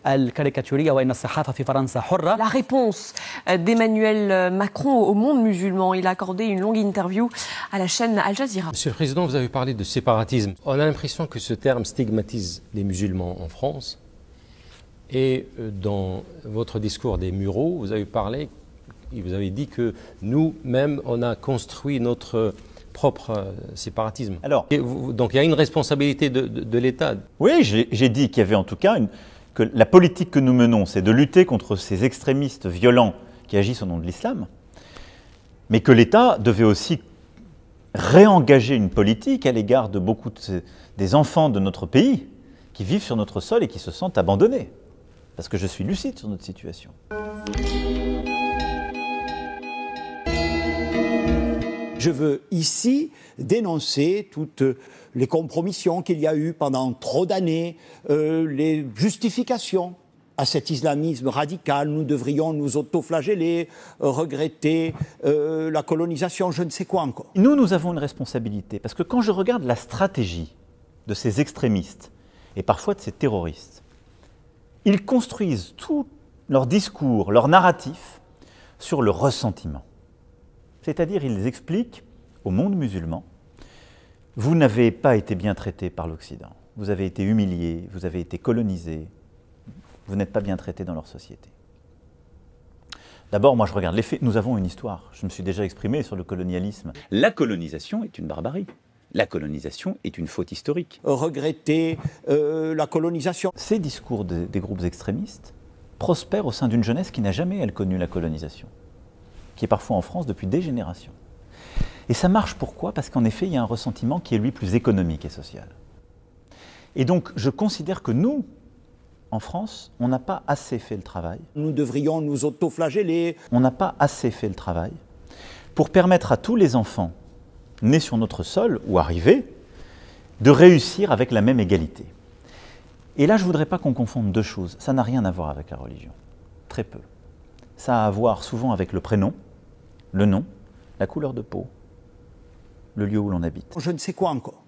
الكاريكاتورية وإن الصحافة في فرنسا حرة. La réponse d'Emmanuel Macron au monde musulman. Il a accordé une longue interview à la chaîne Al Jazeera. Monsieur le Président, vous avez parlé de séparatisme. On a l'impression que ce terme stigmatise les musulmans en France. Et dans votre discours des Mureaux, vous avez dit que nous-mêmes, on a construit notre propre séparatisme. Alors, donc il y a une responsabilité de l'État. Oui, j'ai dit qu'il y avait en tout cas que la politique que nous menons, c'est de lutter contre ces extrémistes violents qui agissent au nom de l'islam, mais que l'État devait aussi réengager une politique à l'égard de beaucoup des enfants de notre pays qui vivent sur notre sol et qui se sentent abandonnés. Parce que je suis lucide sur notre situation. Je veux ici dénoncer toutes les compromissions qu'il y a eu pendant trop d'années, les justifications à cet islamisme radical. Nous devrions nous autoflageller, regretter la colonisation, je ne sais quoi encore. Nous avons une responsabilité, parce que quand je regarde la stratégie de ces extrémistes, et parfois de ces terroristes, ils construisent tout leur discours, leur narratif, sur le ressentiment. C'est-à-dire, ils expliquent au monde musulman, vous n'avez pas été bien traité par l'Occident, vous avez été humilié, vous avez été colonisé, vous n'êtes pas bien traité dans leur société. D'abord, moi je regarde les faits, nous avons une histoire, je me suis déjà exprimé sur le colonialisme. La colonisation est une barbarie. La colonisation est une faute historique. Regretter la colonisation. Ces discours des groupes extrémistes prospèrent au sein d'une jeunesse qui n'a jamais, elle, connu la colonisation, qui est parfois en France depuis des générations. Et ça marche pourquoi? Parce qu'en effet, il y a un ressentiment qui est, lui, plus économique et social. Et donc, je considère que nous, en France, on n'a pas assez fait le travail. Nous devrions nous autoflageller. On n'a pas assez fait le travail pour permettre à tous les enfants nés sur notre sol ou arrivés de réussir avec la même égalité. Et là, je ne voudrais pas qu'on confonde deux choses. Ça n'a rien à voir avec la religion. Très peu. Ça a à voir souvent avec le prénom, le nom, la couleur de peau, le lieu où l'on habite. Je ne sais quoi encore.